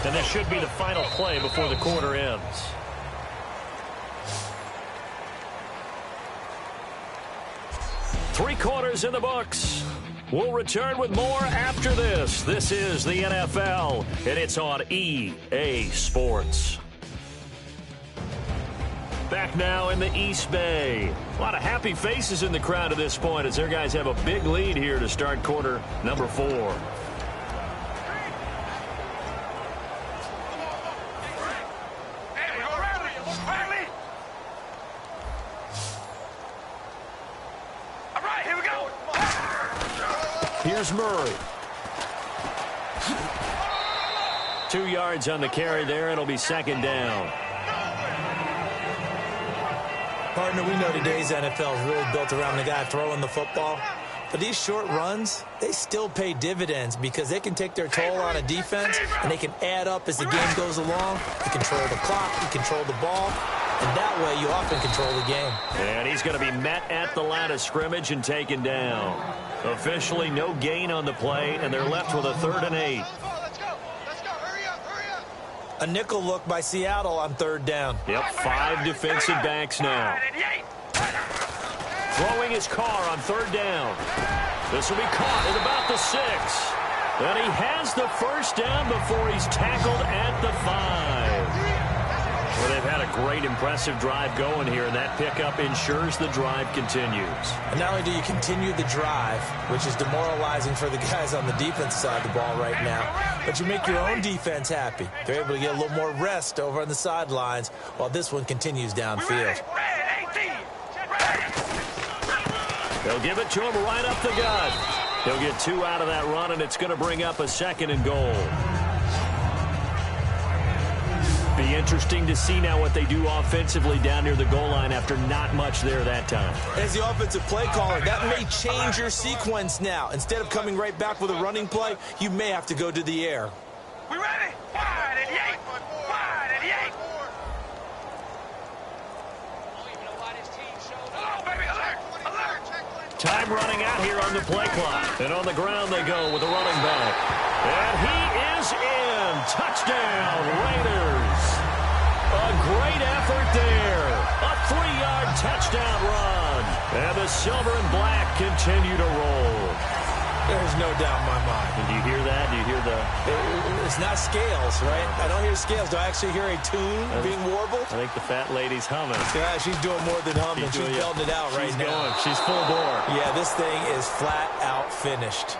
And this should be the final play before the quarter ends. Three quarters in the books. We'll return with more after this. This is the NFL, and it's on EA Sports. Back now in the East Bay. A lot of happy faces in the crowd at this point as their guys have a big lead here to start quarter number 4. Here's Murray. 2 yards on the carry there. It'll be second down. Partner, we know today's NFL is really built around the guy throwing the football. But these short runs, they still pay dividends because they can take their toll on a defense, and they can add up as the game goes along. You control the clock, you control the ball, and that way you often control the game. And he's going to be met at the line of scrimmage and taken down. Officially no gain on the play, and they're left with a 3rd and 8. A nickel look by Seattle on 3rd down. Yep, 5 defensive backs now. Throwing his Carr on 3rd down. This will be caught at about the 6. And he has the first down before he's tackled at the 5. Well, they've had a great, impressive drive going here, and that pickup ensures the drive continues. And not only do you continue the drive, which is demoralizing for the guys on the defense side of the ball right now, but you make your own defense happy. They're able to get a little more rest over on the sidelines while this one continues downfield. They'll give it to him right up the gut. He'll get 2 out of that run, and it's going to bring up a 2nd and goal. Be interesting to see now what they do offensively down near the goal line after not much there that time. As the offensive play caller, that may change your sequence now. Instead of coming right back with a running play, you may have to go to the air. We ready? Wide at the 8. Wide at the 8. Hello, baby. Alert. Alert. Time running out here on the play clock. And on the ground they go with the running back. And he is in. Touchdown, Raiders. A great effort there. A 3-yard touchdown run. And the silver and black continue to roll. There's no doubt in my mind. And do you hear that? Do you hear the... It's not scales, right? I don't hear scales. Do I actually hear a tune being warbled? I think the fat lady's humming. Yeah, she's doing more than humming. She's belting it out right now. She's going. She's full bore. Yeah, this thing is flat out finished.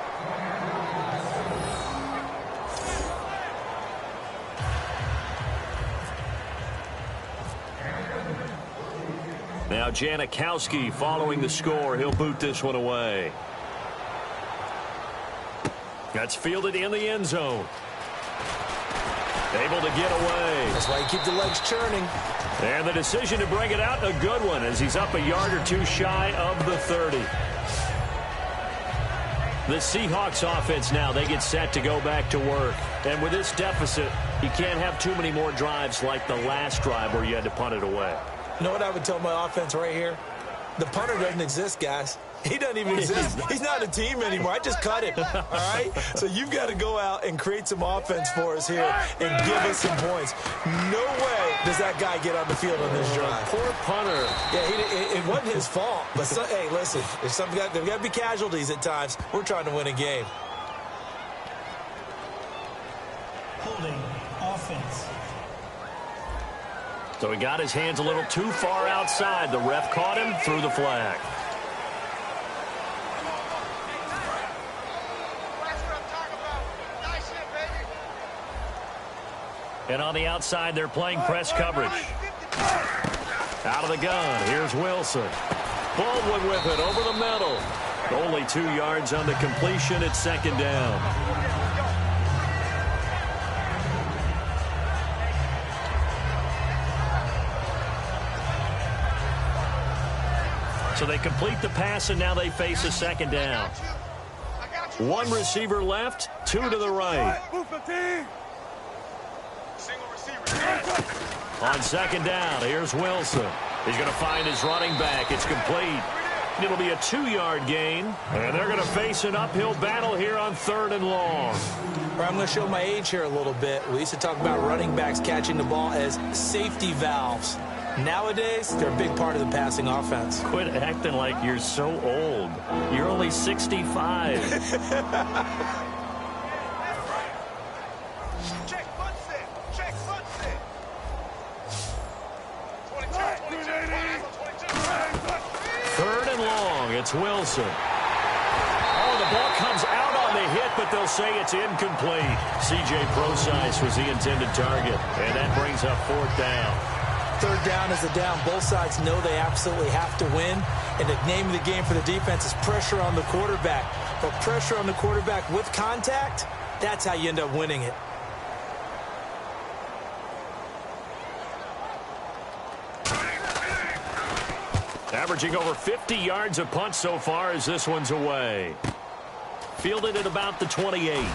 Now Janikowski following the score. He'll boot this one away. That's fielded in the end zone. Able to get away. That's why you keep the legs churning. And the decision to bring it out, a good one, as he's up a yard or 2 shy of the 30. The Seahawks offense now, they get set to go back to work. And with this deficit, you can't have too many more drives like the last drive where you had to punt it away. You know what I would tell my offense right here? The punter doesn't exist, guys. He doesn't even exist. He's not a team anymore. I just cut him, all right? So you've got to go out and create some offense for us here and give us some points. No way does that guy get on the field on this drive. Poor punter. Yeah, it wasn't his fault. But, hey, listen, there's got to be casualties at times. We're trying to win a game. Holding offense. So he got his hands a little too far outside. The ref caught him, threw the flag. And on the outside, they're playing press coverage. Out of the gun, here's Wilson. Baldwin with it over the middle. Only 2 yards on the completion. It's second down. So they complete the pass, and now they face a second down. 1 receiver left, 2 to the right. On second down, here's Wilson. He's going to find his running back. It's complete. It'll be a 2-yard gain, and they're going to face an uphill battle here on 3rd and long. I'm going to show my age here a little bit. We used to talk about running backs catching the ball as safety valves. Nowadays, they're a big part of the passing offense. Quit acting like you're so old. You're only 65. Third and long, it's Wilson. Oh, the ball comes out on the hit, but they'll say it's incomplete. C.J. Procise was the intended target, and that brings up 4th down. 3rd down is a down. Both sides know they absolutely have to win, and the name of the game for the defense is pressure on the quarterback. But pressure on the quarterback with contact, that's how you end up winning it. Averaging over 50 yards a punt so far as this one's away. Fielded at about the 28.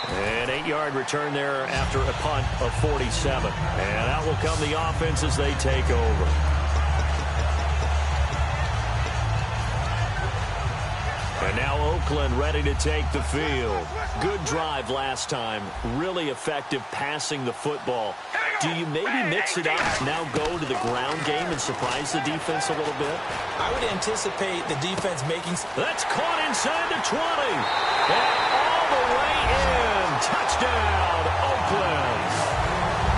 An 8-yard return there after a punt of 47. And out will come the offense as they take over. And now Oakland ready to take the field. Good drive last time. Really effective passing the football. Do you maybe mix it up, now go to the ground game and surprise the defense a little bit? I would anticipate the defense making... That's caught inside the 20. And all the way in. Touchdown, Oakland.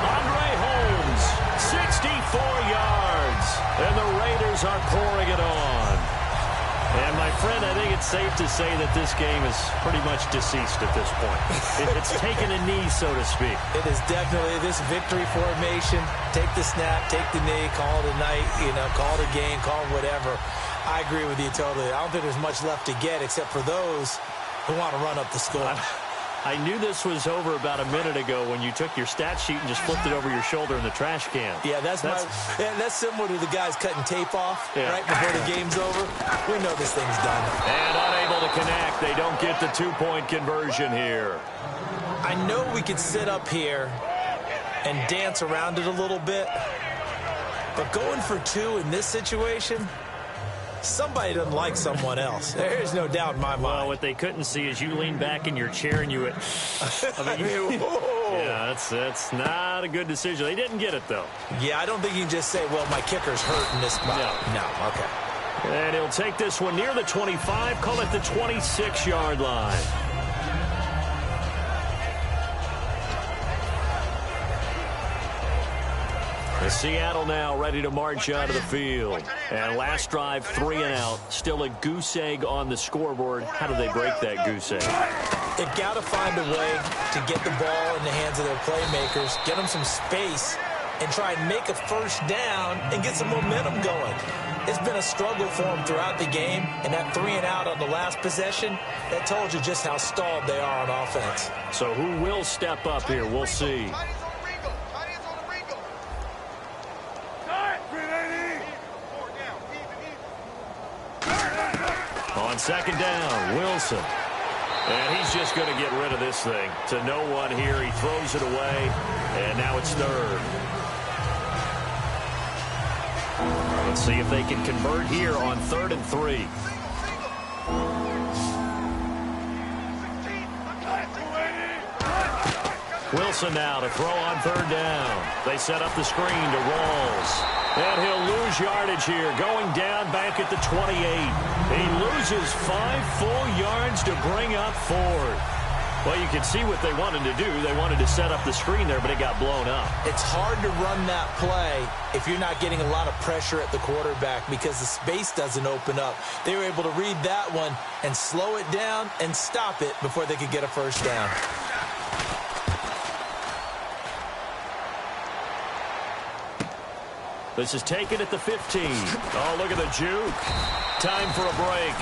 Andre Holmes, 64 yards. And the Raiders are pouring it on. And, my friend, I think it's safe to say that this game is pretty much deceased at this point. It's taken a knee, so to speak. It is definitely this victory formation. Take the snap, take the knee, call it a night, call it a game, call it whatever. I agree with you totally. I don't think there's much left to get except for those who want to run up the score. I knew this was over about a minute ago when you took your stat sheet and just flipped it over your shoulder in the trash can. Yeah, that's similar to the guys cutting tape off right before the game's over. We know this thing's done. And unable to connect. They don't get the 2-point conversion here. I know we could sit up here and dance around it a little bit, but going for 2 in this situation... Somebody doesn't like someone else. There's no doubt in my mind. Well, what they couldn't see is you lean back in your chair and you... yeah, that's not a good decision. They didn't get it, though. Yeah, I don't think you can just say, well, my kicker's hurt in this spot. No, okay. And he'll take this one near the 25, call it the 26-yard line. Seattle now ready to march out of the field. And last drive, 3 and out. Still a goose egg on the scoreboard. How do they break that goose egg? They've got to find a way to get the ball in the hands of their playmakers, get them some space, and try and make a first down and get some momentum going. It's been a struggle for them throughout the game, and that 3 and out on the last possession, that told you just how stalled they are on offense. So who will step up here? We'll see. On second down, Wilson. And he's just going to get rid of this thing. To no one here. He throws it away. And now it's 3rd. Let's see if they can convert here on 3rd and 3. Wilson now to throw on 3rd down. They set up the screen to Rawls. And he'll lose yardage here, going down back at the 28. He loses 5 full yards to bring up 4th. Well, you can see what they wanted to do. They wanted to set up the screen there, but it got blown up. It's hard to run that play if you're not getting a lot of pressure at the quarterback because the space doesn't open up. They were able to read that one and slow it down and stop it before they could get a first down. This is taken at the 15. Oh, look at the juke. Time for a break.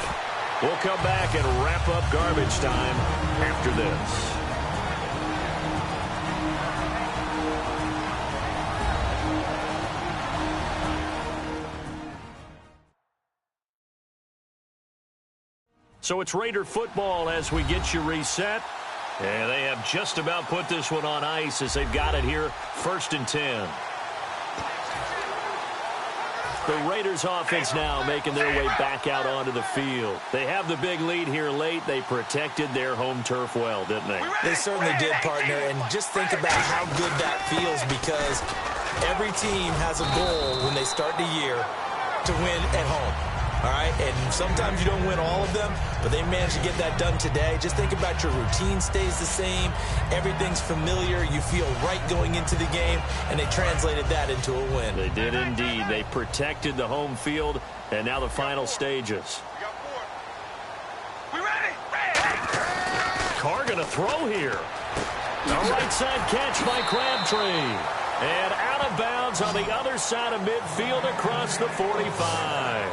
We'll come back and wrap up garbage time after this. So it's Raider football as we get you reset. And they have just about put this one on ice as they've got it here, 1st and 10. The Raiders offense now making their way back out onto the field. They have the big lead here late. They protected their home turf well, didn't they? They certainly did, partner. And just think about how good that feels because every team has a goal when they start the year to win at home. All right, and sometimes you don't win all of them, but they managed to get that done today. Just think about your routine stays the same. Everything's familiar. You feel right going into the game, and they translated that into a win. They did indeed. They protected the home field, and now the final stages. We ready? Ready! Carr going to throw here. A right side catch by Crabtree. And out of bounds on the other side of midfield across the 45.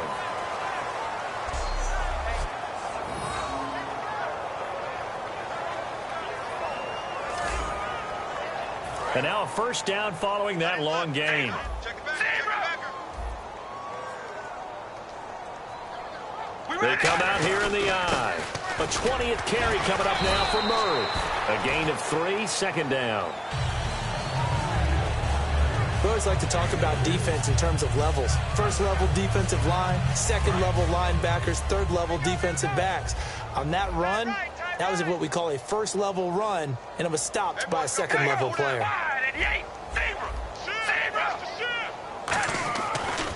And now a first down following that long gain. They come out here in the eye. A 20th carry coming up now for Murray. A gain of 3, 2nd down. We always like to talk about defense in terms of levels. 1st level defensive line, 2nd level linebackers, 3rd level defensive backs. On that run, that was what we call a 1st level run, and it was stopped by a 2nd level player.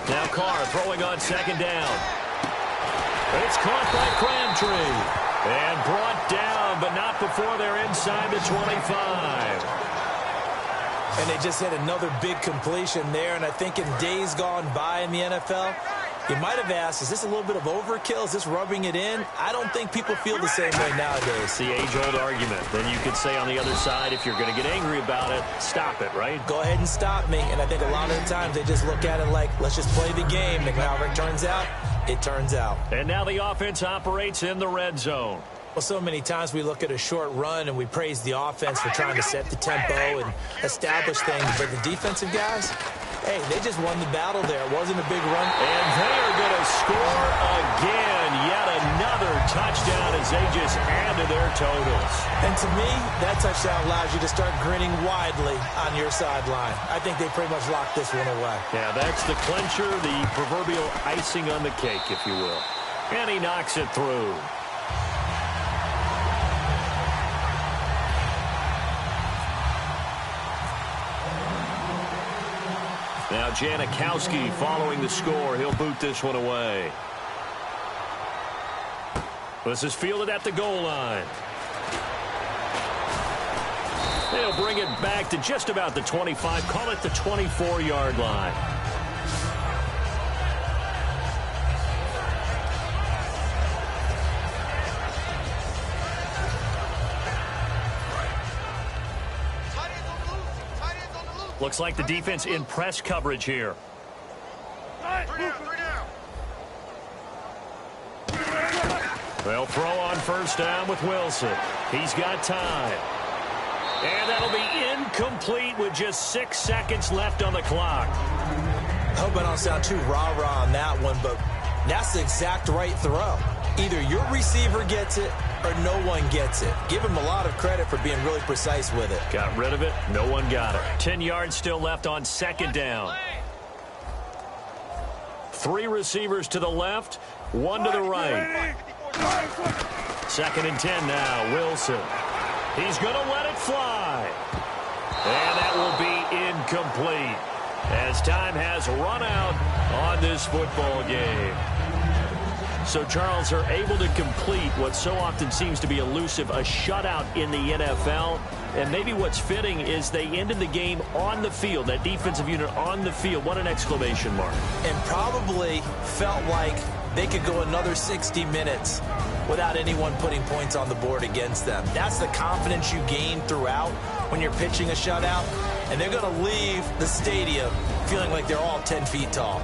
Now Carr throwing on 2nd down. It's caught by Crabtree. And brought down, but not before they're inside the 25. And they just hit another big completion there. And I think in days gone by in the NFL, you might have asked, is this a little bit of overkill? Is this rubbing it in? I don't think people feel the same way nowadays. The age-old argument. Then you could say on the other side, if you're going to get angry about it, stop it, right? Go ahead and stop me. And I think a lot of the times they just look at it like, let's just play the game. And however it turns out, it turns out. And now the offense operates in the red zone. Well, so many times we look at a short run and we praise the offense for trying to set the tempo and establish things. But the defensive guys, hey, they just won the battle there. It wasn't a big run. And they are going to score again. Yet another touchdown as they just add to their totals. And to me, that touchdown allows you to start grinning widely on your sideline. I think they pretty much locked this one away. Yeah, that's the clincher, the proverbial icing on the cake, if you will. And he knocks it through. Now Janikowski following the score. He'll boot this one away. This is fielded at the goal line. They'll bring it back to just about the 25. Call it the 24-yard line. Looks like the defense in press coverage here. They'll throw on first down with Wilson. He's got time. And that'll be incomplete with just 6 seconds left on the clock. I hope I don't sound too rah-rah on that one, but that's the exact right throw. Either your receiver gets it or no one gets it. Give him a lot of credit for being really precise with it. Got rid of it. No one got it. 10 yards still left on 2nd down. 3 receivers to the left, 1 to the right. 2nd and 10 now. Wilson. He's going to let it fly. And that will be incomplete as time has run out on this football game. So, Charles, are able to complete what so often seems to be elusive, a shutout in the NFL. And maybe what's fitting is they ended the game on the field, that defensive unit on the field. What an exclamation mark. And probably felt like they could go another 60 minutes without anyone putting points on the board against them. That's the confidence you gain throughout when you're pitching a shutout. And they're going to leave the stadium feeling like they're all 10 feet tall.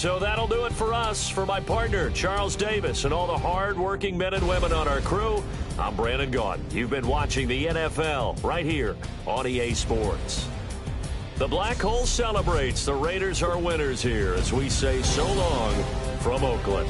So that'll do it for us. For my partner, Charles Davis, and all the hard-working men and women on our crew, I'm Brandon Gaudin. You've been watching the NFL right here on EA Sports. The Black Hole celebrates. The Raiders are winners here as we say so long from Oakland.